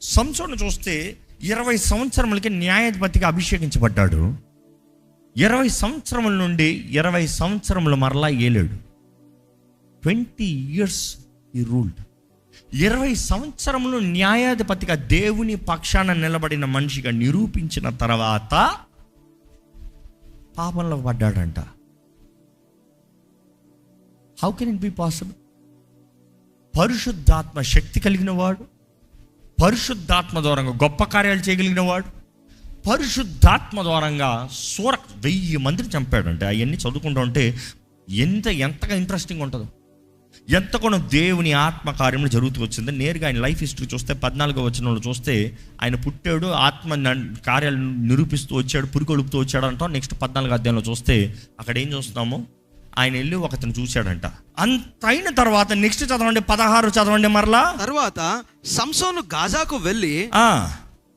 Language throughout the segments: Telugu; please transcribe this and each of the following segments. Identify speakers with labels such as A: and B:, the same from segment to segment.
A: సంసోను చూస్తే 20 సంవత్సరములకి న్యాయాధిపతిగా అభిషేకించబడ్డాడు. 20 సంవత్సరముల నుండి 20 సంవత్సరములు మరలా ఏలాడు. 20 years he ruled. 20 సంవత్సరములు న్యాయాధిపతిగా దేవుని పక్షాన నిలబడిన మనిషిగా నిరూపించిన తర్వాత పాపంలో పడ్డాడంట. How can it be possible? పరిశుద్ధాత్మ శక్తి కలిగిన వాడు, పరిశుద్ధాత్మ ద్వారంగా గొప్ప కార్యాలు చేయగలిగిన వాడు, పరిశుద్ధాత్మ ద్వారంగా 1000 మందిని చంపాడంటే అవన్నీ చదువుకుంటూ ఉంటే ఎంతగా ఇంట్రెస్టింగ్ ఉంటుందో, ఎంతగానో దేవుని ఆత్మ కార్యములు జరుగుతూ వచ్చింది. నేరుగా ఆయన లైఫ్ హిస్టరీ చూస్తే 14వ వచనంలో చూస్తే ఆయన పుట్టాడు, ఆత్మ కార్యాలు నిరూపిస్తూ వచ్చాడు, పురికొలుపుతూ వచ్చాడు అంటాం. నెక్స్ట్ 14వ అధ్యాయంలో చూస్తే అక్కడ ఏం చూస్తున్నాము, ఆయన వెళ్ళి ఒకతను చూశాడంట. అంత అయిన తర్వాత నెక్స్ట్ చదవండి, 16 చదవండి మరలా.
B: తర్వాత సంసోను గాజాకు వెళ్ళి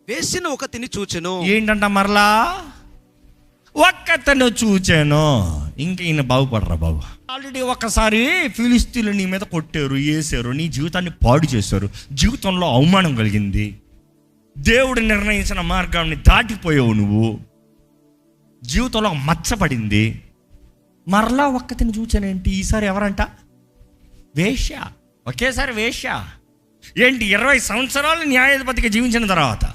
B: వేసిన ఒకతిని చూచెను.
A: ఏంటంట మరలా? ఒక్కతను చూచాను. ఇంక ఈయన బాగుపడరా బాబు. ఆల్రెడీ ఒకసారి ఫిలిస్తీన్లు నీ మీద కొట్టారు, వేసారు, నీ జీవితాన్ని పాడు చేశారు, జీవితంలో అవమానం కలిగింది, దేవుడు నిర్ణయించిన మార్గాన్ని దాటిపోయావు, నువ్వు జీవితంలో మచ్చపడింది. మరలా ఒక్కతిని చూచానేంటి? ఈసారి ఎవరంట? వేశ్య. ఒకేసారి వేశ్య. ఏంటి 20 సంవత్సరాలు న్యాయాధిపతిగా జీవించిన తర్వాత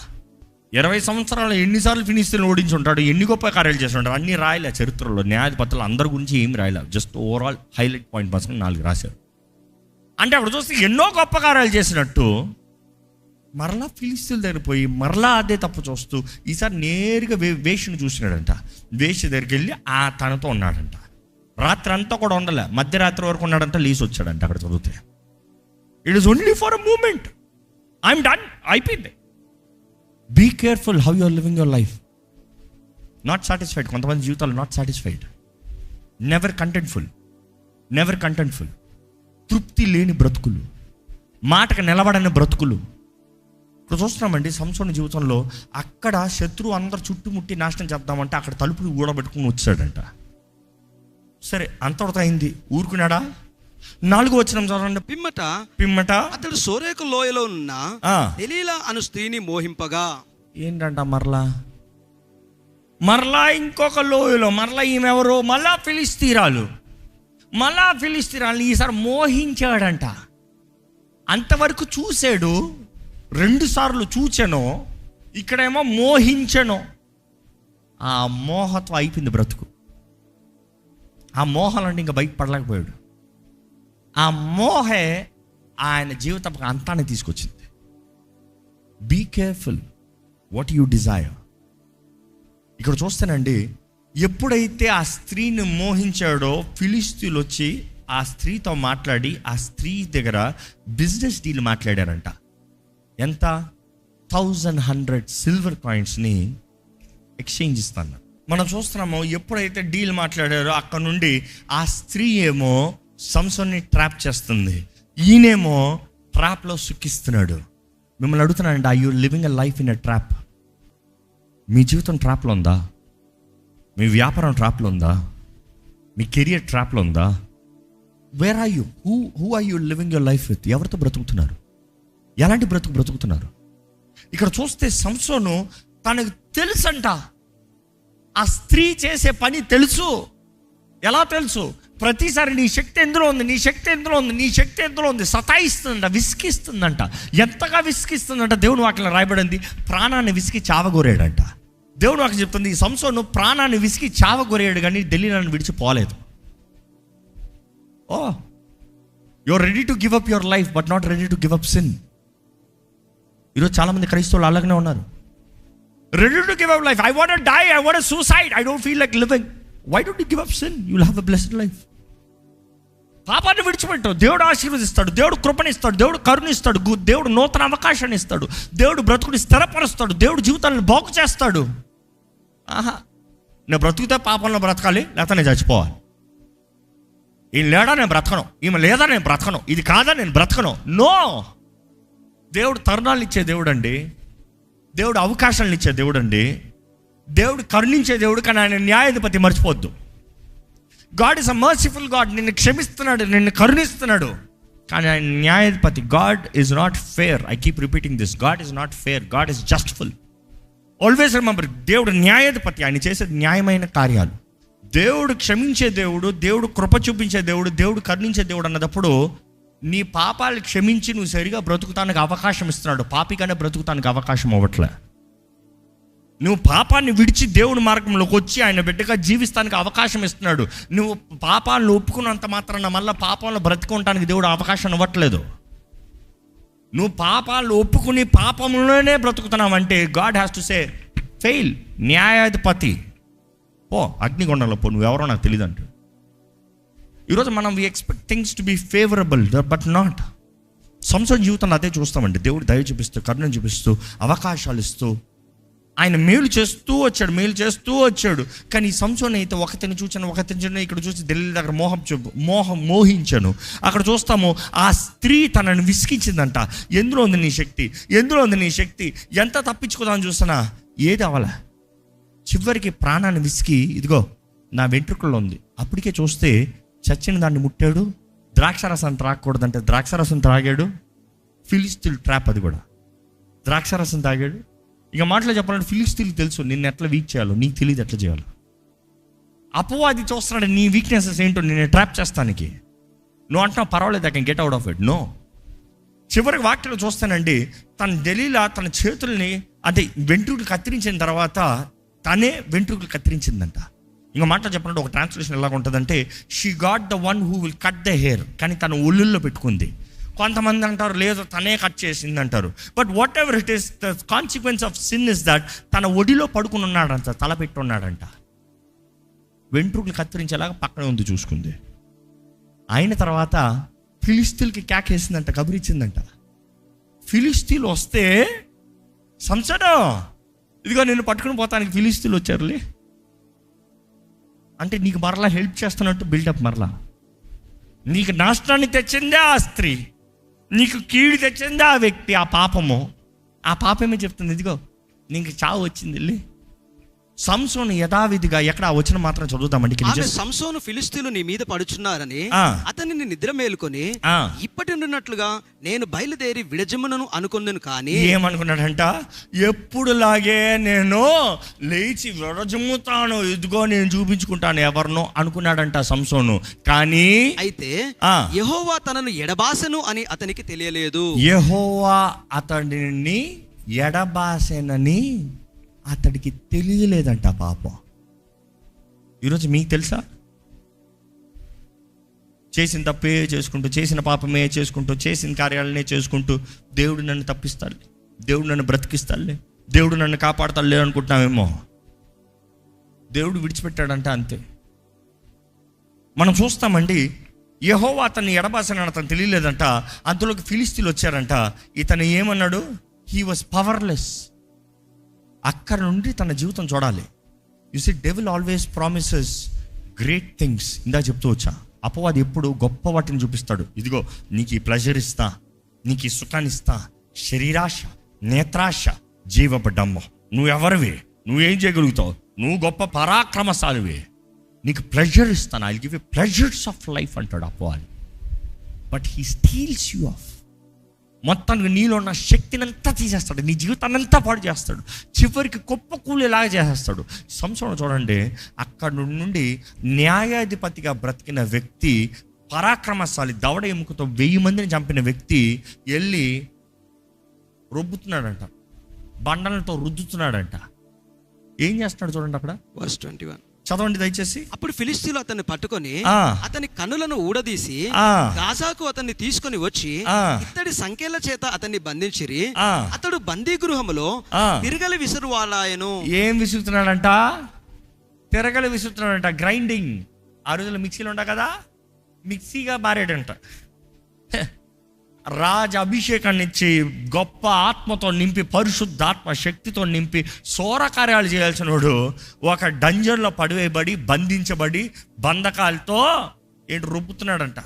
A: 20 సంవత్సరాలు ఎన్నిసార్లు ఫిలిస్తీన్లు ఓడించి ఉంటాడు, ఎన్ని గొప్ప కార్యాలు చేసి ఉంటాడు, అన్నీ రాయలే చరిత్రలో. న్యాయాధిపతులు అందరి గురించి ఏమి రాయలే, జస్ట్ ఓవరాల్ హైలైట్ పాయింట్ కోసం 4 రాశారు. అంటే అక్కడ చూస్తే ఎన్నో గొప్ప కార్యాలు చేసినట్టు మరలా ఫిలిస్తీన్ల దగ్గర పోయి మరలా అదే తప్పు చూస్తూ ఈసారి నేరుగా వేషను చూసినాడంట. వేష దగ్గరికి వెళ్ళి తనతో ఉన్నాడంట. రాత్రి అంతా కూడా ఉండలే, మధ్యరాత్రి వరకు ఉన్నాడంట, లేచి వచ్చాడంట. అక్కడ చదివితే it is only for a moment, I'm done, అయిపోయింది. Be careful how you are living your life. Not satisfied. కొంతమంది జీవితాలు నాట్ సాటిస్ఫైడ్, నెవర్ కంటెంట్ఫుల్, తృప్తి లేని బ్రతుకులు, మాటకు నిలబడని బ్రతుకులు. ఇప్పుడు చూస్తున్నామండి సంసోను జీవితంలో. అక్కడ శత్రువు అందరు చుట్టుముట్టి నాశనం చేద్దామంటే అక్కడ తలుపులు ఊడబెట్టుకుని వచ్చాడంట. సరే, అంతటితో అయింది. ఊరుకున్నాడా? 4వ వచనం చదవండి. పిమ్మట
B: అతడు సోరేకు లోయలో ఉన్న దెలీలా అను స్త్రీని మోహింపగా.
A: ఏంటంట మరలా ఇంకొక లోయలో మరలా ఈమెవరో మళ్ళా ఫిలిస్తీరాలు ఈసారి మోహించాడంట. అంతవరకు చూశాడు, 2 సార్లు చూచాను, ఇక్కడేమో మోహించను. ఆ మోహత్వం అయిపోయింది బ్రతుకు. ఆ మోహాలంటే ఇంకా బయటపడలేకపోయాడు. ఆ మోహే ఆయన జీవితం అంతాన్ని తీసుకొచ్చింది. Be careful what you desire. ఇక్కడ చూస్తానండి, ఎప్పుడైతే ఆ స్త్రీని మోహించాడో ఫిలిస్తీన్లు వచ్చి ఆ స్త్రీతో మాట్లాడి ఆ స్త్రీ దగ్గర బిజినెస్ డీల్ మాట్లాడారంట. ఎంత? 1100 సిల్వర్ కాయిన్స్ని ఎక్స్చేంజ్ ఇస్తాను. మనం చూస్తున్నాము, ఎప్పుడైతే డీల్ మాట్లాడారో అక్కడ నుండి ఆ స్త్రీ ఏమో సంసోన్ని ట్రాప్ చేస్తుంది, ఈయనేమో ట్రాప్లో సుఖిస్తున్నాడు. మిమ్మల్ని అడుగుతున్నానండి, are you living a life in a trap? మీ జీవితం ట్రాప్లో ఉందా? మీ వ్యాపారం ట్రాప్లో ఉందా? మీ కెరియర్ ట్రాప్లో ఉందా? Where are you? Who are you living your life with? ఎవరితో బ్రతుకుతున్నారు? ఎలాంటి బ్రతుకుతున్నారు? ఇక్కడ చూస్తే సంసోను తనకు తెలుసంట, ఆ స్త్రీ చేసే పని తెలుసు. ఎలా తెలుసు? ప్రతిసారి నీ శక్తి ఎందులో ఉంది, సతాయిస్తుందంట, విసిగిస్తుందంట. ఎంతగా విసిగిస్తుందంట? దేవుని వాక్యంలో రాయబడింది, ప్రాణాన్ని విసిగి చావగోరాడంట. దేవుని వాక్యం చెప్తుంది, ఈ సంసోను ప్రాణాన్ని విసిగి చావగోరాడు కానీ దెలీలాను విడిచిపోలేదు. You are ready to give up your life but not ready to give up sin. ఈరోజు చాలామంది క్రైస్తవులు అలాగనే ఉన్నారు. Ready to give up life. I want to die. I want to suicide. I don't feel like living. Why don't you give up sin? You will have a blessed life. పాపాన్ని విడిచిపెట్టు, దేవుడు ఆశీర్వదిస్తాడు, దేవుడు కృపణిస్తాడు, దేవుడు కరుణిస్తాడు, దేవుడు నూతన అవకాశాన్ని ఇస్తాడు, దేవుడు బ్రతుకుని స్థిరపరుస్తాడు, దేవుడు జీవితాలను బాగు చేస్తాడు. నేను బ్రతుకుతే పాపంలో బ్రతకాలి, లేకపోతే నేను చచ్చిపోవాలి. ఈయన లేడా నేను బ్రతకను, ఈమె లేదా నేను బ్రతకను, ఇది కాదా నేను బ్రతకను. నో, దేవుడు తరుణాలు ఇచ్చే దేవుడు అండి, దేవుడు అవకాశాలను ఇచ్చే దేవుడు అండి, దేవుడు కరుణించే దేవుడు. కానీ ఆయన న్యాయాధిపతి, మర్చిపోద్దు. God is a merciful God. నిన్ను క్షమిస్తున్నాడు, నిన్ను కరుణిస్తున్నాడు. కానీ ఆయన న్యాయాధిపతి. God is not fair. I keep repeating this. God is not fair, God is justful. Always remember, దేవుడు న్యాయాధిపతి. ఆయన చేసే న్యాయమైన కార్యాలు. దేవుడు క్షమించే దేవుడు, దేవుడు కృప చూపించే దేవుడు, దేవుడు కరుణించే దేవుడు అన్నదప్పుడు నీ పాపాలు క్షమించి నువ్వు సరిగా బ్రతుకుతానికి అవకాశం ఇస్తున్నాడు. పాపిగానే బ్రతుకుతానికి అవకాశం అవ్వట్లే. నువ్వు పాపాన్ని విడిచి దేవుని మార్గంలోకి వచ్చి ఆయన బిడ్డగా జీవిస్తానికి అవకాశం ఇస్తున్నాడు. నువ్వు పాపాలను ఒప్పుకున్నంత మాత్రాన మళ్ళీ పాపంలో బ్రతుకుంటానికి దేవుడు అవకాశం ఇవ్వట్లేదు. నువ్వు పాపాలను ఒప్పుకుని పాపంలోనే బ్రతుకుతున్నావంటే God has to say fail. న్యాయాధిపతి పో, అగ్నిగొండంలో పో, నువ్వెవరో నాకు తెలియదు అంటాడు. ఈరోజు మనం we expect things to be favourable but not. సంవత్సరం జీవితంలో అదే చూస్తామండి. దేవుడు దయ చూపిస్తూ, కరుణ చూపిస్తూ, అవకాశాలు ఇస్తూ, ఆయన మేలు చేస్తూ వచ్చాడు. కానీ ఈ సంవత్సరం అయితే ఒకతిని చూచాను, ఇక్కడ చూసి ఢిల్లీ దగ్గర మోహించాను. అక్కడ చూస్తాము, ఆ స్త్రీ తనను విసిగించిందంట. ఎందులో ఉంది నీ శక్తి? ఎంత తప్పించుకోదామని చూస్తున్నా, ఏది అవ్వలే. చివరికి ప్రాణాన్ని విసికి, ఇదిగో నా వెంట్రుకల్లో ఉంది. అప్పటికే చూస్తే చచ్చిన దాన్ని ముట్టాడు. ద్రాక్షారసం త్రాగకూడదంటే ద్రాక్షారసం త్రాగాడు. ఫిలిస్తీన్ ట్రాప్, అది కూడా ద్రాక్షారసం తాగాడు. ఇక మాటలో చెప్పాలంటే ఫిలిస్తీన్కి తెలుసు నిన్ను ఎట్లా వీక్ చేయాలో, నీకు తెలియదు ఎట్లా చేయాలో. అపవాది చూస్తున్నాడు నీ వీక్నెసెస్ ఏంటో, నేను ట్రాప్ చేస్తానికి. నువ్వు అంటున్నావు పర్వాలేదు, I can get out of it. No. చివరికి వాక్యంలో చూస్తానండి, తన దెలీలా తన చేతుల్ని అంటే వెంట్రుకలు కత్తిరించిన తర్వాత తనే వెంట్రుకలు కత్తిరించిందంట. ఇంకా మాటలు చెప్పినట్టు ఒక ట్రాన్స్లేషన్ ఎలాగ ఉంటుందంటే, she got the one who will cut the hair. కానీ తన ఒళ్ళుల్లో పెట్టుకుంది. కొంతమంది అంటారు లేదు తనే కట్ చేసింది అంటారు. But what ever it is, the consequence of sin is that తన ఒడిలో పడుకుని ఉన్నాడంట, తల పెట్టి ఉన్నాడంట. వెంట్రుకలు కత్తిరించేలాగా పక్కనే ఉంది, చూసుకుంది. అయిన తర్వాత ఫిలిస్తీన్కి కేకేసిందంట, కబురిచ్చిందంట. ఫిలిస్తీన్లు వస్తే సంసడం, ఇదిగో నిన్ను పట్టుకుని పోతానికి ఫిలిస్తీన్లు వచ్చారులే అంటే నీకు మరలా హెల్ప్ చేస్తున్నట్టు బిల్డప్. మరలా నీకు నాశనాన్ని తెచ్చిందే ఆ స్త్రీ, నీకు కీడు తెచ్చిందే ఆ వ్యక్తి, ఆ పాపమే చెప్తుంది, ఇదిగో నీకు చావు వచ్చింది వెళ్ళి. సంసోను యథావిధిగా ఎక్కడ వచ్చిన మాత్రం చదువుతామండి.
B: సంసోను ఫిలిస్తీన్లు నీ మీద పడుచున్నారని అతనిని నిద్ర మేలుకొని ఇప్పటి ఉన్నట్లుగా నేను బయలుదేరి విడజమునను అనుకున్నాను. కానీ
A: ఏమనుకున్నాడంట, ఎప్పుడులాగే నేను లేచి విడజమ్ముతాను, ఇదిగో నేను చూపించుకుంటాను ఎవరినో అనుకున్నాడంట సంసోను. కానీ
B: అయితే యెహోవా తనను ఎడబాసెను అని అతనికి తెలియలేదు.
A: యెహోవా అతడిని ఎడబాసెనని అతడికి తెలియలేదంట పాపం. ఈరోజు మీకు తెలుసా, చేసిన తప్పే చేసుకుంటూ, చేసిన పాపమే చేసుకుంటూ, చేసిన కార్యాలనే చేసుకుంటూ దేవుడు నన్ను తప్పిస్తాడులే, దేవుడు నన్ను బ్రతికిస్తాడులే, దేవుడు నన్ను కాపాడతాడులే అనుకుంటున్నామేమో. దేవుడు విడిచిపెట్టాడంట, అంతే. మనం చూస్తామండి, యెహోవా అతన్ని ఎడబాసనని అతను తెలియలేదంట. అందులోకి ఫిలిస్తీన్లు వచ్చారంట. ఇతను ఏమన్నాడు, హీ వాజ్ పవర్లెస్. అక్కడ నుండి తన జీవితం చూడాలి. You see devil always promises great things. ఇందా చెప్తూ వచ్చా, అపవాది ఎప్పుడు గొప్ప వాటిని చూపిస్తాడు. ఇదిగో నీకు ఈ ప్లెజర్ ఇస్తా, నీకు ఈ సుఖాన్ని ఇస్తా, శరీరాశ, నేత్రాశ, జీవపడ్డమ్మ, నువ్వెవరివి, నువ్వేం చేయగలుగుతావు, నువ్వు గొప్ప పరాక్రమశాలివి, నీకు ప్లెజర్ ఇస్తాను, I give you pleasures of life అంటాడు అపవాది. But he steals you off. మొత్తానికి నీలో ఉన్న శక్తిని అంతా తీసేస్తాడు, నీ జీవితాన్ని అంతా పాడు చేస్తాడు, చివరికి కుప్ప కూలేలాగా చేసేస్తాడు. సంవత్సరం చూడండి, అక్కడ నుండి న్యాయాధిపతిగా బ్రతికిన వ్యక్తి, పరాక్రమశాలి, దవడ ఎముకతో 1000 మందిని చంపిన వ్యక్తి వెళ్ళి రుబ్బుతున్నాడంట, బండలతో రుద్దుతున్నాడంట. ఏం చేస్తున్నాడు చూడండి అక్కడ,
B: వర్స్ 21
A: చదవండి దయచేసి.
B: అప్పుడు ఫిలిస్తీన్లు అతన్ని పట్టుకొని అతని కన్నులను ఊడదీసి గాజాకు అతన్ని తీసుకొని వచ్చి ఇత్తడి సంఖ్యల చేత అతన్ని బంధించిరి. అతడు బందీ గృహములో తిరగలి విసురువాలాయను.
A: ఏం విసురుతున్నాడంట, తిరగలి విసురుతున్నాడంట. గ్రైండింగ్, ఆ రోజుల్లో మిక్సీలు ఉండ కదా, మిక్సీగా మారాడంట. రాజ అభిషేకాన్ని ఇచ్చి గొప్ప ఆత్మతో నింపి, పరిశుద్ధాత్మ శక్తితో నింపి సోర కార్యాలు చేయాల్సిన వాడు ఒక డంజన్లో పడివేయబడి, బంధించబడి, బంధకాలతో ఏంటి రుబ్బుతున్నాడంట,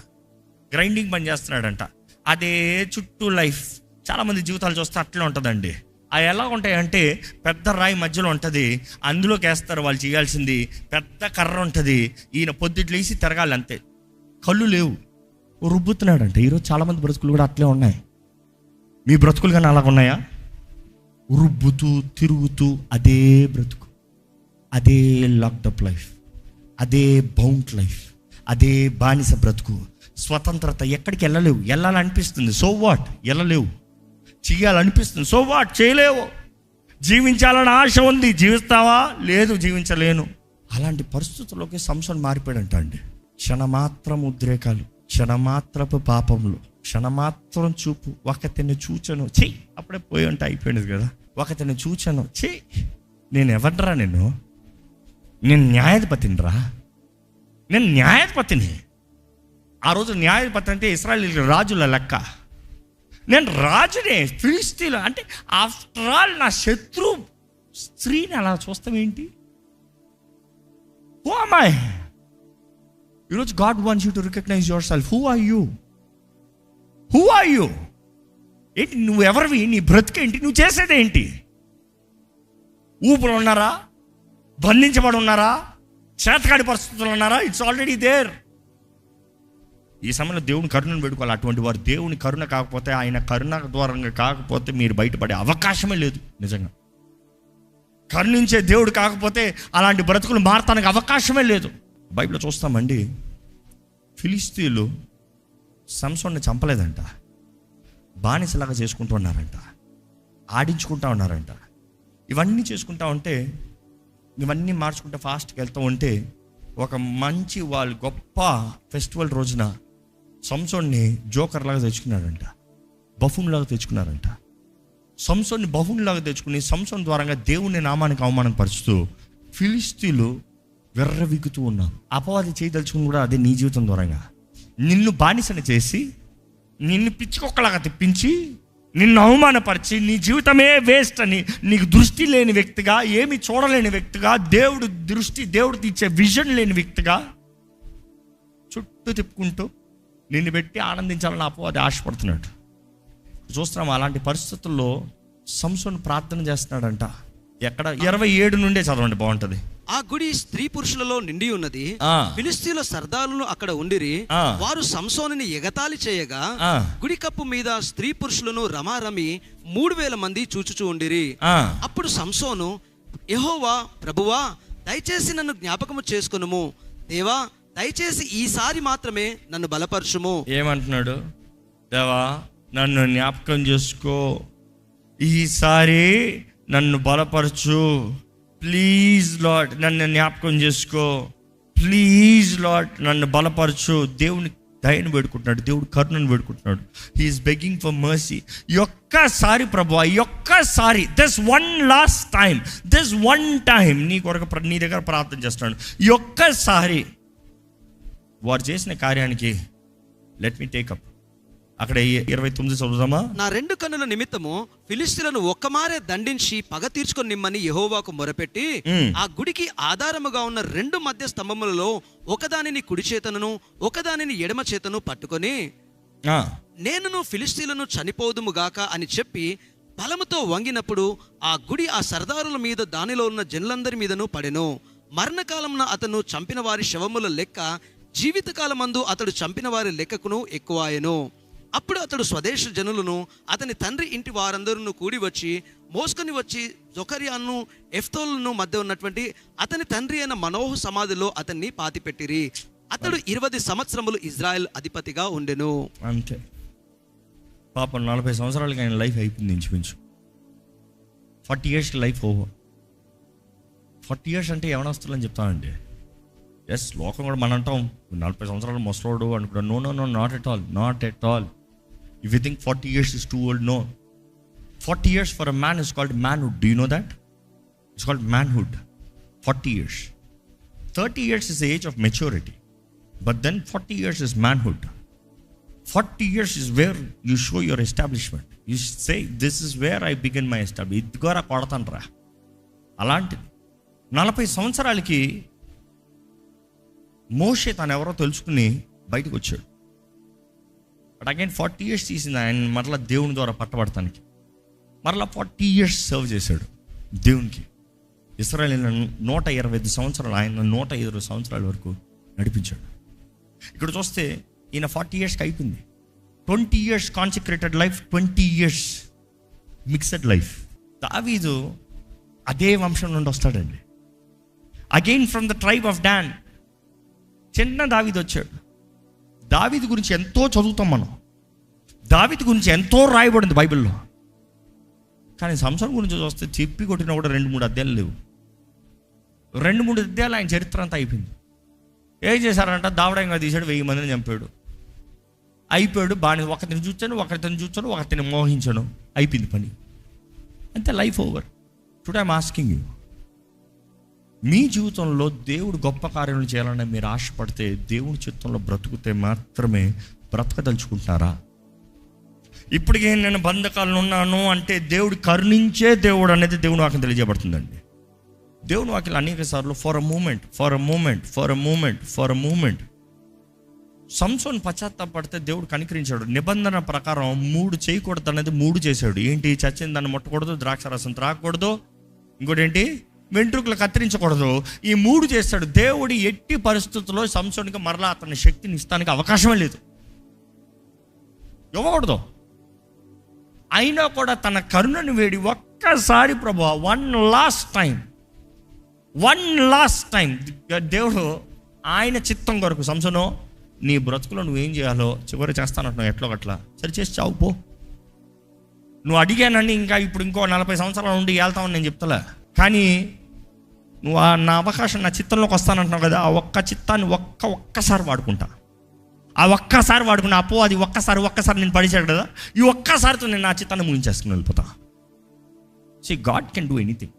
A: గ్రైండింగ్ పని చేస్తున్నాడంట. అదే చుట్టూ లైఫ్. చాలామంది జీవితాలు చూస్తే అట్లే ఉంటుందండి. అవి ఎలా ఉంటాయంటే, పెద్ద రాయి మధ్యలో ఉంటుంది, అందులోకి వేస్తారు వాళ్ళు చేయాల్సింది. పెద్ద కర్ర ఉంటుంది, ఈయన పొద్దుట్లు వేసి తిరగాలి అంతే. కళ్ళు లేవు, రుబ్బుతున్నాడంట. ఈరోజు చాలామంది బ్రతుకులు కూడా అట్లే ఉన్నాయి. మీ బ్రతుకులు కానీ అలాగ ఉన్నాయా? రుబ్బుతూ తిరుగుతూ అదే బ్రతుకు, అదే లాక్డప్ లైఫ్, అదే బౌండ్ లైఫ్, అదే బానిస బ్రతుకు. స్వతంత్రత, ఎక్కడికి వెళ్ళలేవు. వెళ్ళాలనిపిస్తుంది, సో వాట్, వెళ్ళలేవు. చేయాలనిపిస్తుంది, సో వాట్, చేయలేవు. జీవించాలని ఆశ ఉంది, జీవిస్తావా? లేదు, జీవించలేను. అలాంటి పరిస్థితుల్లోకి సంసోన్ మారిపోయాడంట అండి. క్షణమాత్రం ఉద్రేకాలు, క్షణమాత్రపు పాపములు, క్షణమాత్రం చూపు. ఒకతిని చూచను, చెయ్యి, అప్పుడే పోయి ఉంటే అయిపోయింది కదా. ఒకతిని చూచను, చెయ్యి, నేను ఎవరిరా? నేను న్యాయాధిపతినిరా, నేను న్యాయాధిపతిని. ఆ రోజు న్యాయాధిపతి అంటే ఇశ్రాయేలు రాజుల లెక్క. నేను రాజునే, ఫిలిష్తీయులు అంటే ఆఫ్టర్ ఆల్ నా శత్రు స్త్రీని అలా చూస్తావేంటి? Who am I? ఈరోజు God wants you to recognise yourself. Who are you? Who are you? ఏంటి నువ్వు ఎవరివి? నీ బ్రతికేంటి? నువ్వు చేసేదేంటి? ఊపులు ఉన్నారా? బంధించబడి ఉన్నారా? చేతకాడి పరిస్థితులు ఉన్నారా? It's already there. ఈ సమయంలో దేవుని కరుణను పెట్టుకోవాలి. అటువంటి వారు దేవుని కరుణ కాకపోతే, ఆయన కరుణ ద్వారంగా కాకపోతే మీరు బయటపడే అవకాశమే లేదు. నిజంగా కరుణించే దేవుడు కాకపోతే అలాంటి బ్రతుకులు మారటానికి అవకాశమే లేదు. బైబిల్లో చూస్తామండి, ఫిలిష్తీయులు సంసోన్ని చంపలేదంట, బానిసలాగా చేసుకుంటూ ఉన్నారంట, ఆడించుకుంటూ ఉన్నారంట. ఇవన్నీ చేసుకుంటా ఉంటే, ఇవన్నీ మార్చుకుంటూ ఫాస్ట్గా వెళ్తూ ఉంటే, ఒక మంచి వాళ్ళు గొప్ప ఫెస్టివల్ రోజున సంసోన్ని జోకర్ లాగా తెచ్చుకున్నారంట, బఫూన్ లాగా తెచ్చుకున్నారంట. సంసోన్ని బఫూన్ లాగా తెచ్చుకుని సంసోన్ ద్వారంగా దేవుని నామానికి అవమానం పరుస్తూ ఫిలిష్తీయులు వెర్రవిగుతూ ఉన్నారు. అపవాది చేయదలుచుకుని కూడా అదే నీ జీవితం ద్వారంగా నిన్ను బానిసని చేసి, నిన్ను పిచ్చికొక్కలాగా తెప్పించి, నిన్ను అవమానపరిచి, నీ జీవితమే వేస్ట్ అని, నీకు దృష్టి లేని వ్యక్తిగా, ఏమి చూడలేని వ్యక్తిగా, దేవుడు దృష్టి, దేవుడు ఇచ్చే విజన్ లేని వ్యక్తిగా చుట్టూ తిప్పుకుంటూ నిన్ను పెట్టి ఆనందించాలని అపవాది ఆశపడుతున్నాడు. చూస్తున్నాం. అలాంటి పరిస్థితుల్లో సంసోన్ ప్రార్థన చేస్తున్నాడంట. ఎక్కడ? 27 నుండే చదవండి, బాగుంటది.
B: ఆ గుడి స్త్రీ పురుషులలో నిండి ఉన్నది. ఫిలిష్తీయుల సర్దారులు అక్కడ ఉండిరి. వారు సంసోనుని ఎగతాళి చేయగా గుడి కప్పు మీద స్త్రీ పురుషులను రమారమి 3000 మంది చూచుచూ ఉండిరి. అప్పుడు సంసోను, యెహోవా ప్రభువా, దయచేసి నన్ను జ్ఞాపకము చేసుకొనుము. దేవా, దయచేసి ఈసారి మాత్రమే నన్ను బలపరచుము.
A: ఏమంటున్నాడు? దేవా, నన్ను జ్ఞాపకం చేసుకో, ఈసారి నన్ను బలపరచు, ప్లీజ్ లార్డ్, నన్ను జ్ఞాపకం చేసుకో, ప్లీజ్ లార్డ్, నన్ను బలపరచు. దేవుని దయను వేడుకుంటున్నాడు, దేవుడు కరుణను వేడుకుంటున్నాడు. He is begging for mercy. ఒక్కసారి ప్రభువా, ఒక్కసారి, this one last time, this one time నీ కొరకు నీ దగ్గర ప్రార్థన చేస్తున్నాడు. ఒక్కసారి వారు చేసిన కార్యానికి లెట్ మీ టేక్ అప్. అక్కడ 29 చదువుదామా? నా
B: 2 కన్నుల నిమిత్తము ఫిలిష్తీయులను ఒక్కమారే దండించి పగ తీర్చుకొని నిమ్మని యెహోవాకు మొరపెట్టి, ఆ గుడికి ఆధారముగా ఉన్న 2 మధ్య స్తంభములలో ఒకదానిని కుడి చేతను ఒకదానిని ఎడమ చేతను పట్టుకొని, నేనును ఫిలిష్తీయులను చనిపోదుము గాక అని చెప్పి బలముతో వంగినప్పుడు ఆ గుడి ఆ సర్దారుల మీద, దానిలో ఉన్న జనులందరి మీదను పడెను. మరణకాలమున అతను చంపిన వారి శవముల లెక్క జీవితకాలమందు అతడు చంపిన వారి లెక్కకును ఎక్కువాయెను. అప్పుడు అతడు స్వదేశ జనులను అతని తండ్రి ఇంటి వారందరూ కూడి వచ్చి మోసుకొని వచ్చి జొకర్యాను ఎఫ్తోలను మధ్య ఉన్నటువంటి అతని తండ్రి అయిన మనోహ సమాధిలో అతన్ని పాతిపెట్టిరి. అతడు 20 సంవత్సరములు ఇజ్రాయెల్ అధిపతిగా ఉండెను.
A: అంతే. పాపం 40 సంవత్సరాలకి ఆయన లైఫ్ అయిపోయింది ఇంచుమించు. 40 years లైఫ్ ఓవర్. 40 years అంటే యవనస్తులని చెప్తానండి. ఎస్, లోకం కూడా మనం అంటాం 40 సంవత్సరాలు ముసలోడు అనుకుంటాం. No no no, not at all, not at all. If you think 40 years is too old, no. 40 years for a man is called manhood. Do you know that? It's called manhood. 40 years. 30 years is the age of maturity. But then 40 years is manhood. 40 years is where you show your establishment. You say, this is where I begin my establishment. ఇదిగోరా కొడతానరా. అలాంటిది 40 సంవత్సరాలకి మోషే తాను ఎవరో తెలుసుకుని బయటకు వచ్చాడు. బట్ అగైన్ 40 years తీసింది ఆయన మరలా దేవుని ద్వారా పట్టబడటానికి. మరలా 40 years సర్వ్ చేశాడు దేవునికి. ఇశ్రాయేలు 125 సంవత్సరాలు, ఆయన 125 సంవత్సరాల వరకు నడిపించాడు. ఇక్కడ చూస్తే ఈయన 40 ఇయర్స్కి అయిపోయింది. 20 years consecrated life, 20 years mixed life. దావీదు అదే వంశం నుండి వస్తాడండి. Again from the tribe of Dan. చిన్న దావీదు వచ్చాడు. దావీదు గురించి ఎంతో చదువుతాం మనం, దావీదు గురించి ఎంతో రాయబడింది బైబిల్లో. కానీ సంసోను గురించి చూస్తే చెప్పి కొట్టినా కూడా 2-3 అధ్యాయాలు లేవు. 2-3 అధ్యాయాలు ఆయన చరిత్ర అంతా అయిపోయింది. ఏం చేశారంట? దావడంగా తీశాడు, 1000 మందిని చంపాడు, అయిపోయాడు. బాగా ఒకరిని చూచాను, ఒకరిని మోహించాను, అయిపోయింది పని, అంతే, life over. Today I'm asking you, మీ జీవితంలో దేవుడు గొప్ప కార్యాలు చేయాలని మీరు ఆశపడితే, దేవుడి చిత్తంలో బ్రతుకుతే మాత్రమే బ్రతకదలుచుకుంటున్నారా? ఇప్పటికే నేను బంధకాలను ఉన్నాను అంటే దేవుడు కరుణించే దేవుడు అనేది దేవుని వాక్యం తెలియజేయబడుతుందండి. దేవుని వాక్యం అనేక సార్లు ఫర్ అ మూమెంట్ సంసోను పశ్చాత్తాపడితే దేవుడు కనికరించాడు. నిబంధన ప్రకారం 3 చేయకూడదు అనేది 3 చేశాడు. ఏంటి? చచ్చిన దాన్ని ముట్టకూడదు, ద్రాక్షరసం త్రాగకూడదు, ఇంకోటి ఏంటి, వెంట్రుకలు కత్తిరించకూడదు. ఈ 3 చేస్తాడు. దేవుడు ఎట్టి పరిస్థితుల్లో సంసోనికి మరలా అతని శక్తిని ఇస్తానికి అవకాశమే లేదు, ఇవ్వకూడదు. అయినా కూడా తన కరుణను వేడి ఒక్కసారి ప్రభువా, వన్ లాస్ట్ టైం దేవుడు ఆయన చిత్తం కొరకు, సంసోను నీ బ్రతుకులో నువ్వేం చేయాలో చివరి చేస్తానంటున్నావు, ఎట్లో అట్లా సరి చేసి చావు పో. నువ్వు అడిగానని ఇంకా ఇప్పుడు ఇంకో 40 సంవత్సరాల నుండి వెళ్తామని నేను చెప్తలే, కానీ నువ్వు నా అవకాశం, నా చిత్తంలోకి వస్తానంటున్నావు కదా, ఆ ఒక్క చిత్తాన్ని ఒక్కసారి వాడుకుంటా. ఆ ఒక్కసారి వాడుకున్నా అపో, అది ఒక్కసారి నేను పడిచాడు కదా, ఈ ఒక్కసారితో నేను నా చిత్తాన్ని ముగించేసుకుని వెళ్ళిపోతా. See, God can do anything.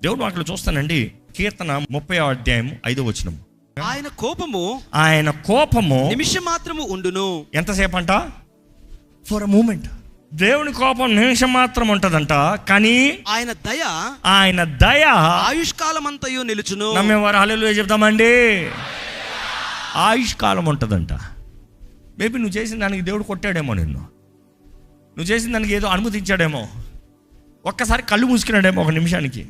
A: దేవుడు వాటిలో చూస్తానండి. కీర్తన 30వ అధ్యాయం 5వ వచనం. ఆయన కోపము
B: నిమిషం మాత్రము ఉండును.
A: ఎంతసేపు అంట? For a moment. దేవుని కోపం నిమిషం మాత్రం ఉంటదంట, కానీ ఆయన దయ
B: ఆయుష్కాలం అంతయు నిలుచును.
A: నమ్మేవారు హల్లెలూయా చెప్తామండి. ఆయుష్కాలం ఉంటుందంట. మేబీ నువ్వు చేసిన దానికి దేవుడు కొట్టాడేమో, నువ్వు చేసిన దానికి ఏదో అనుమతించాడేమో, ఒక్కసారి కళ్ళు మూసుకున్నాడేమో 1 నిమిషానికి,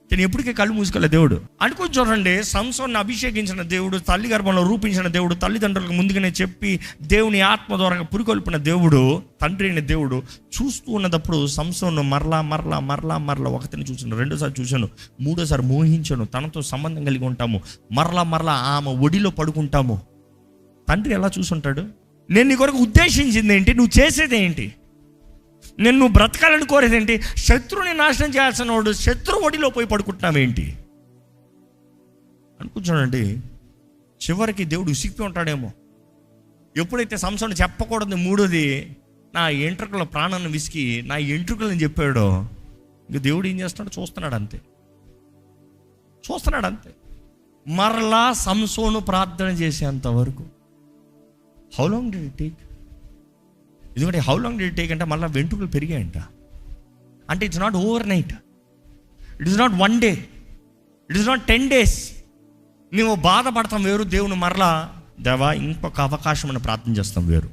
A: కానీ ఎప్పటికీ కళ్ళు మూసుకోలే దేవుడు. అనుకుని చూడండి, సంసోన్ని అభిషేకించిన దేవుడు, తల్లి గర్భంలో రూపించిన దేవుడు, తల్లిదండ్రులకు ముందుగానే చెప్పి దేవుని ఆత్మ ద్వారా పురికొల్పిన దేవుడు, తండ్రి అయిన దేవుడు చూస్తూ ఉన్నప్పుడు సంసోను మరలా ఒకటిని చూసాను, 2సారి చూశాను, 3సారి మోహించాను, తనతో సంబంధం కలిగి ఉంటాము, మరలా ఆమె ఒడిలో పడుకుంటాము. తండ్రి ఎలా చూసుంటాడు? నేను నీ కొరకు ఉద్దేశించింది ఏంటి? నువ్వు చేసేది ఏంటి? నువ్వు బ్రతకాలని కోరేది ఏంటి? శత్రువుని నాశనం చేయాల్సిన వాడు శత్రు ఒడిలో పోయి పడుకుంటున్నావేంటి అనుకుంటానండి. చివరికి దేవుడు ఉసిక్కి ఉంటాడేమో. ఎప్పుడైతే సంసోను చెప్పకూడదు 3ది, నా ఎంట్రుకల ప్రాణాన్ని విసికి నా ఎంట్రుకలని చెప్పాడో, ఇంక దేవుడు ఏం చేస్తున్నాడు? చూస్తున్నాడు అంతే. మరలా సంసోను ప్రార్థన చేసేంత వరకు. How long did it take? ఎందుకంటే how long did it take అంటే మళ్ళీ వెంట్రుకలు పెరిగాయంట. అంటే it's not overnight, it is not 1 day, it is not 10 days. మేము బాధపడతాం వేరు, దేవుని మరలా దేవా ఇంకొక అవకాశం అని ప్రార్థన చేస్తాం వేరు.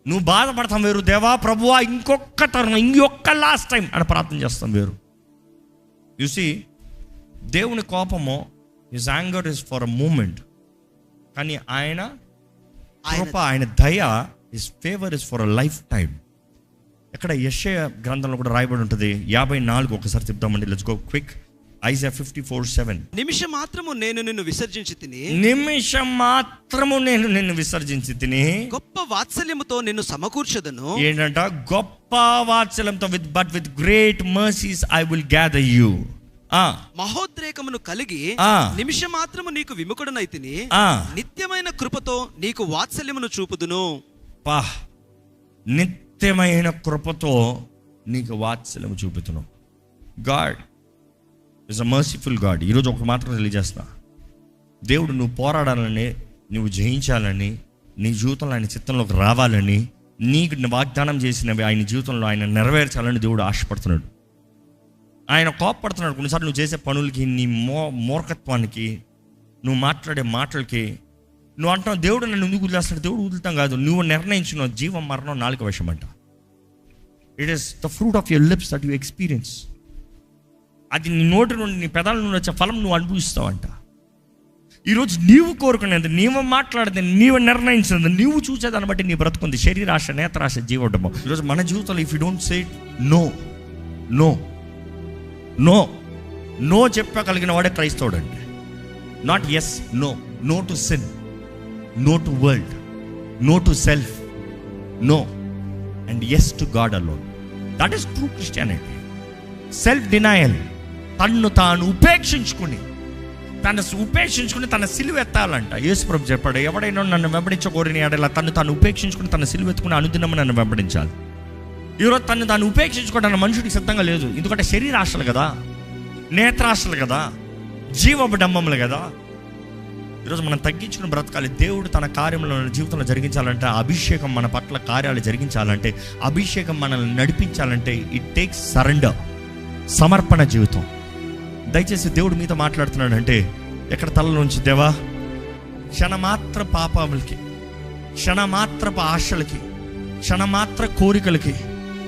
A: నువ్వు బాధపడతాం వేరు, దేవా ప్రభువా ఇంకొక తరుణం, ఇంకొక లాస్ట్ టైం అని ప్రార్థన చేస్తాం వేరు. యు సీ, దేవుని కోపము, his anger is for a moment, కానీ ఆయన కృప, ఆయన దయ, his favour is for a lifetime. ఎక్కడ యెషయా గ్రంథంలో కూడా రాయబడి ఉంటుంది. 54 ఒకసారి చెప్తామండి. Let's go quick. ఐజాయా 54:7.
B: నిమిషం మాత్రము నేను నిన్ను విసర్జించి తిని గొప్ప వాత్సల్యముతో నిన్ను సమకూర్చదను.
A: ఏంటంట? గొప్ప వాత్సల్యంతో, with great mercies I will gather you.
B: మహోద్రేకమును కలిగి నిమిషం మాత్రము నీకు విముఖుడనైతిని, నిత్యమైన కృపతో నీకు వాత్సల్యమును చూపుదును.
A: నిత్యమైన కృపతో నీకు వాత్సల్యము చూపుతును. God is a merciful God. ఈరోజు ఒక మాత్రం తెలియజేస్తున్నా, దేవుడు నువ్వు పోరాడాలని, నువ్వు జయించాలని, నీ జీవితంలో ఆయన చిత్తంలోకి రావాలని, నీకు వాగ్దానం చేసినవి ఆయన జీవితంలో ఆయన నెరవేర్చాలని దేవుడు ఆశపడుతున్నాడు. ఆయన కోపడుతున్నాడు కొన్నిసార్లు నువ్వు చేసే పనులకి, నీ మూర్ఖత్వానికి, నువ్వు మాట్లాడే మాటలకి. నువ్వు అంటున్నావు దేవుడు నన్ను ఎందుకు వదిలేస్తాడు? దేవుడు వదులుతాం కాదు, నువ్వు నిర్ణయించిన జీవం మరణం నాలుక వశం అంట. It is the fruit of your lips that you experience. అది నీ నోటి నుండి, నీ పెదాల నుండి వచ్చే ఫలం నువ్వు అనుభవిస్తావంట. ఈరోజు నీవు కోరుకునేది, నీవు మాట్లాడేది, నీవు నిర్ణయించినది, నీవు చూసేదాన్ని బట్టి నీ బ్రతుకుంది. శరీరాశ, నేత్రాశ, జీవడము. ఈరోజు మన జీవితంలో if you don't say no no no no చెప్పగలిగిన వాడే క్రైస్తవుడు అండి. Not yes, no. No to sin, no to world, no to self, no and yes to God alone. That is true Christianity. Self denial, తన్ను తాను ఉపేక్షించుకుని తన సిలువ ఎత్తాలంట. యేసుప్రభు చెప్పాడు, ఎవడైనా నన్ను వెంబడించకూడని ఎడల తను తాను ఉపేక్షించుకుని తన సిలువ ఎత్తుకుని అనుదినము నన్ను వెంబడించాలి. ఈరోజు తను తాను ఉపేక్షించుకోవడానికి మనుషుడికి సిద్ధంగా లేదు. ఎందుకంటే శరీరాశలు కదా, నేత్రాశలు కదా, జీవబడంబములు కదా. ఈరోజు మనం తగ్గించుకుని బ్రతకాలి. దేవుడు తన కార్యంలో జీవితంలో జరిగించాలంటే, అభిషేకం మన పట్ల కార్యాలు జరిగించాలంటే, అభిషేకం మనల్ని నడిపించాలంటే ఇట్ టేక్స్ సరెండర్, సమర్పణ జీవితం. దయచేసి దేవుడు మీతో మాట్లాడుతున్నాడు అంటే ఎక్కడ తలలోంచి, దేవా క్షణమాత్ర పాపములకి, క్షణమాత్రపు ఆశలకి, క్షణమాత్ర కోరికలకి,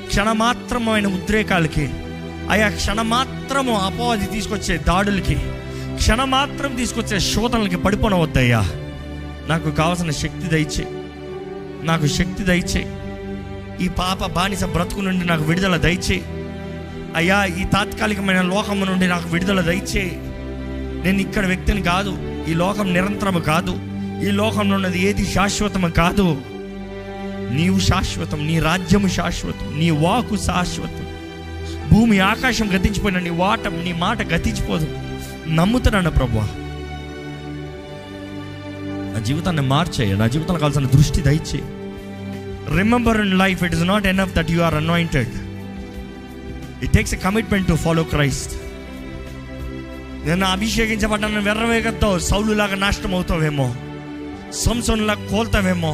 A: క్షణమాత్రమైన ఉద్రేకాలకి, ఆయా క్షణమాత్రము అపవాది తీసుకొచ్చే దాడులకి, క్షణమాత్రం తీసుకొచ్చే శోధనలకి పడిపోనవద్దయ్యా. నాకు కావాల్సిన శక్తి దయచే, నాకు శక్తి దయచే. ఈ పాప బానిస బ్రతుకు నుండి నాకు విడుదల దయచే అయ్యా. ఈ తాత్కాలికమైన లోకము నుండి నాకు విడుదల దయచే. నేను ఇక్కడ వ్యక్తిని కాదు, ఈ లోకం నిరంతరము కాదు, ఈ లోకంలో ఉన్నది ఏది శాశ్వతము కాదు. నీవు శాశ్వతం, నీ రాజ్యము శాశ్వతం, నీ వాకు శాశ్వతం. భూమి ఆకాశం గతించిపోయిన నీ మాట గతించిపోదు. నమ్ముతున్నాను ప్రభువా. నా జీవితాన్ని మార్చేయ, నా జీవితంలో కావాల్సిన దృష్టి దయచే. Remember in life it is not enough that you are anointed. It takes a commitment to follow Christ. నేను అభిషేకించబడ్డాను వెర్రవేగతో సౌలులాగా నాశనం అవుతావేమో, సంసోనులాగా కోల్తావేమో.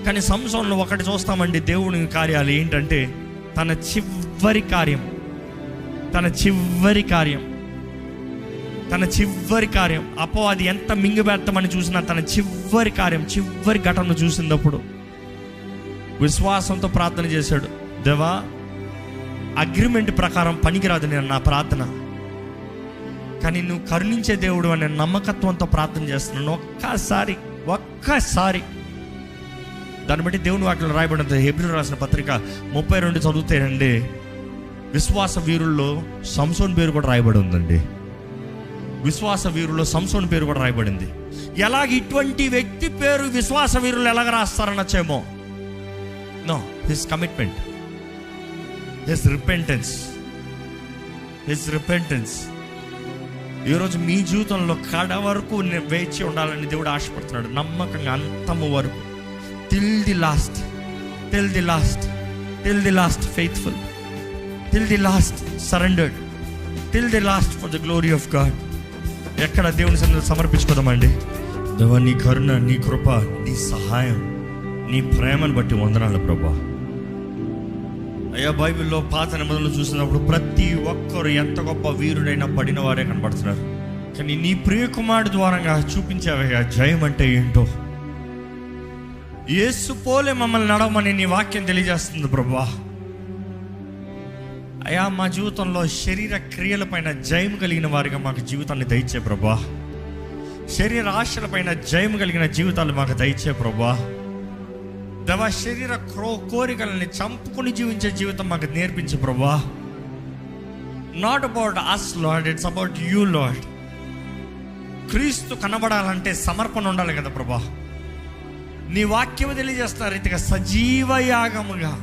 A: కానీ సంసోన్లో ఒకటి చూస్తామండి, దేవుని కార్యాలు ఏంటంటే తన చివరి కార్యం అపవాది ఎంత మింగిపెడతామని చూసినా తన చివరి కార్యం, చివరి ఘటన చూసినప్పుడు విశ్వాసంతో ప్రార్థన చేశాడు. దేవా, అగ్రిమెంట్ ప్రకారం పనికిరాదు నేను నా ప్రార్థన, కానీ నువ్వు కరుణించే దేవుడు అనే నమ్మకత్వంతో ప్రార్థన చేస్తున్నాను. ఒక్కసారి దాన్ని బట్టి దేవుని వాక్యంలో రాయబడింది. హెబ్రీయులకు రాసిన పత్రిక 32 చదువుతానండి, విశ్వాస వీరుల్లో సంసోన్ పేరు కూడా రాయబడి ఉందండి. విశ్వాస వీరుల్లో సంసోన్ పేరు కూడా రాయబడింది. ఎలాగ ఇటువంటి వ్యక్తి పేరు విశ్వాస వీరులు ఎలాగ రాస్తారనొచ్చేమో. No, his commitment, his repentance. ఈరోజు మీ జీవితంలో కడ వరకు వేచి ఉండాలని దేవుడు ఆశపడుతున్నాడు. నమ్మకంగా అంతము వరకు, till the last faithful, till the last surrendered, till the last for the glory of God. ఎక్కడ దేవుని సన్నిధిలో సమర్పించుకోదామండి. దేవా, నీ కరుణ, నీ కృప, నీ సహాయం, నీ ప్రేమను బట్టి వందనాలు ప్రభువా. అయ్యా, బైబిల్లో పాత నిబంధనలు చూసినప్పుడు ప్రతి ఒక్కరు ఎంత గొప్ప వీరుడైనా పడిన వారే కనబడుతున్నారు. కానీ నీ ప్రియ కుమారుడు ద్వారంగా చూపించావయ్యా జయం అంటే ఏంటో. యేసు పోలే మమ్మల్ని నడవమని నీ వాక్యం తెలియజేస్తుంది ప్రభువా. అయ్యా, మా జీవితంలో శరీర క్రియలపైన జయం కలిగిన వారిగా మాకు జీవితాన్ని దయచే ప్రభువా. శరీర ఆశలపైన జయం కలిగిన జీవితాలు మాకు దయచే ప్రభువా. దేవా, శరీర కోరికలని చంపుకొని జీవించే జీవితం మాకు నేర్పించు ప్రభువా. Not about us Lord, it's about you Lord. క్రీస్తు కనబడాలంటే సమర్పణ ఉండాలి కదా ప్రభువా. నీ వాక్యము తెలియజేస్తున్న రీతిగా సజీవ యాగముగా,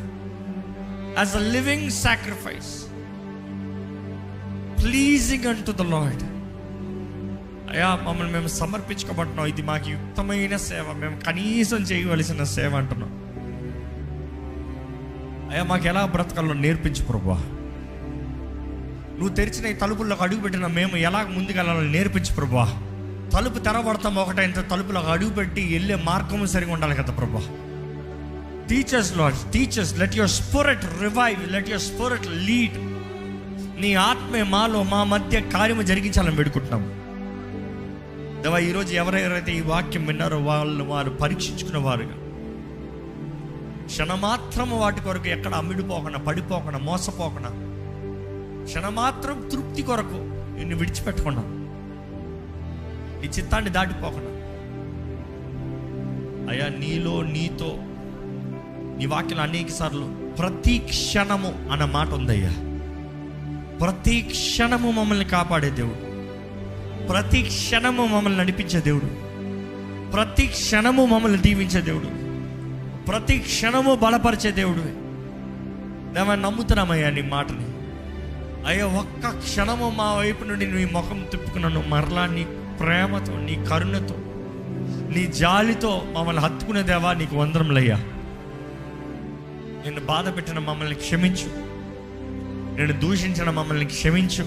A: as a living sacrifice, pleasing unto the Lord. అయ్యా, మమ్మల్ని మేము సమర్పించుకోబడుతున్నాం. ఇది మాకు యుక్తమైన సేవ, మేము కనీసం చేయవలసిన సేవ అంటున్నాం. అయ్యా, మాకు ఎలా బ్రతకాలో నేర్పించు ప్రభువా. నువ్వు తెరిచిన ఈ తలుపుల్లోకి అడుగుపెట్టిన మేము ఎలా ముందుకెళ్ళాలో నేర్పించు ప్రభువా. తలుపు తెరబడతాం ఒకటైతే తలుపులో అడుగుపెట్టి వెళ్ళే మార్గము సరిగా ఉండాలి కదా ప్రభువా. Teachers lord, teachers, let your spirit revive, let your spirit lead. నీ ఆత్మే మాలో, మా మధ్య కార్యము జరిగించాలని వేడుకుంటున్నాము దేవా. ఈరోజు ఎవరెవరైతే ఈ వాక్యం విన్నారో వారు పరీక్షించుకున్న వారుగా, క్షణమాత్రము వాటి కొరకు ఎక్కడ అమ్మిడిపోకుండా, పడిపోకుండా, మోసపోకుండా, క్షణమాత్రం తృప్తి కొరకు నిన్ను విడిచిపెట్టకుండా నీ చిత్తాన్ని దాటిపోకుండా. అయ్యా, నీలో నీతో నీ వాక్యం అనేక సార్లు ప్రతి క్షణము అన్న మాట ఉందయ్యా. ప్రతి క్షణము మమ్మల్ని కాపాడే దేవుడు, ప్రతి క్షణము మమ్మల్ని నడిపించే దేవుడు, ప్రతి క్షణము మమ్మల్ని దీవించే దేవుడు, ప్రతి క్షణము బలపరిచే దేవుడు. మేము నమ్ముతున్నామయ్యా నీ మాటని. అయ్యా, ఒక్క క్షణము మా వైపు నుండి నీ ముఖం తిప్పుకున్నాను, మరలా నీ ప్రేమతో, నీ కరుణతో, నీ జాలితో మమ్మల్ని హత్తుకునే దేవా నీకు వందనములయ్యా. నిన్ను బాధ పెట్టిన మమ్మల్ని క్షమించు, నేను దూషించిన మమ్మల్ని క్షమించు,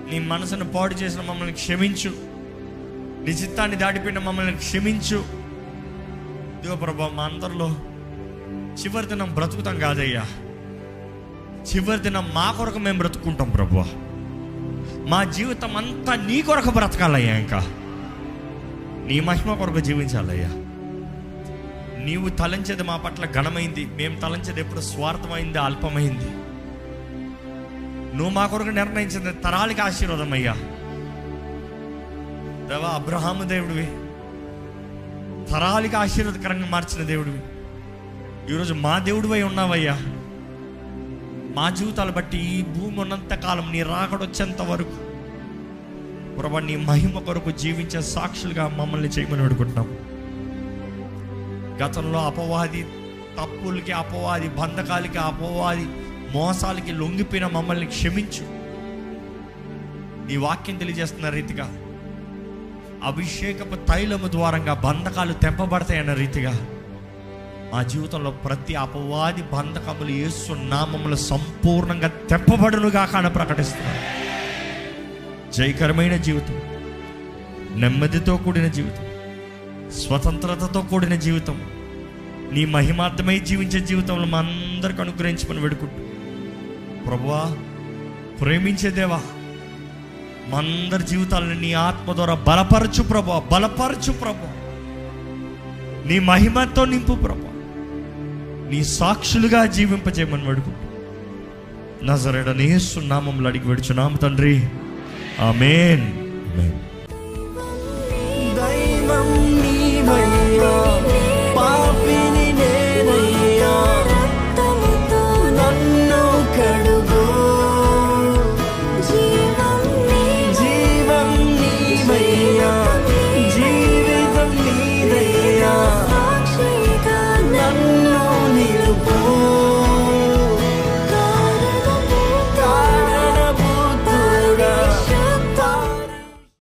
A: నీ మనసును పాడు చేసిన మమ్మల్ని క్షమించు, నీ చిత్తాన్ని దాటిపోయిన మమ్మల్ని క్షమించు. ఇదిగో ప్రభా, మా అందరిలో చివరి దినం బ్రతుకుతాం కాదయ్యా, చివరి దినం మా కొరకు మేము బ్రతుకుంటాం ప్రభువా. మా జీవితం అంతా నీ కొరకు బ్రతకాలయ్యా, ఇంకా నీ మహిమ కొరకు జీవించాలయ్యా. నీవు తలంచేది మా పట్ల ఘనమైంది, మేము తలంచేది ఎప్పుడు స్వార్థమైంది, అల్పమైంది. నువ్వు మా కొరకు నిర్ణయించింది తరాలకి ఆశీర్వాదం అయ్యా. దేవా, అబ్రహాము దేవుడివి, తరాలకి ఆశీర్వాదకరంగా మార్చిన దేవుడివి. ఈరోజు మా దేవుడివై ఉన్నావయ్యా. మా జీవితాలు బట్టి ఈ భూమి ఉన్నంత కాలం, నీ రాకడొచ్చేంత వరకు ప్రభా, నీ మహిమ కొరకు జీవించే సాక్షులుగా మమ్మల్ని చేయమని అడుగుతున్నాం. గతంలో అపవాది తప్పులకి, అపవాది బంధకాలకి, అపవాది మోసాలకి లొంగిపోయిన మమ్మల్ని క్షమించు. నీ వాక్యం తెలియజేస్తున్న రీతిగా అభిషేకపు తైలము ద్వారంగా బంధకాలు తెంపబడతాయన్న రీతిగా మా జీవితంలో ప్రతి అపవాది బంధకములు యేసు నామములో సంపూర్ణంగా తెంపబడునుగా కాన ప్రకటిస్తున్నాను. జయకరమైన జీవితం, నెమ్మదితో కూడిన జీవితం, స్వతంత్రతతో కూడిన జీవితం, నీ మహిమార్థమై జీవించే జీవితంలో మా అందరికి అనుగ్రహించమని వేడుకుంటూ, ప్రభువా ప్రేమించే దేవా, మా అందరి జీవితాలను నీ ఆత్మ ద్వారా బలపరచు ప్రభువా, బలపరచు ప్రభువా. నీ మహిమతో నింపు ప్రభువా, నీ సాక్షులుగా జీవింపజేయమని వేడుకుంటూ నజరేయుడైన యేసు నామములో అడిగి వేడుచున్నాము తండ్రి, ఆమేన్.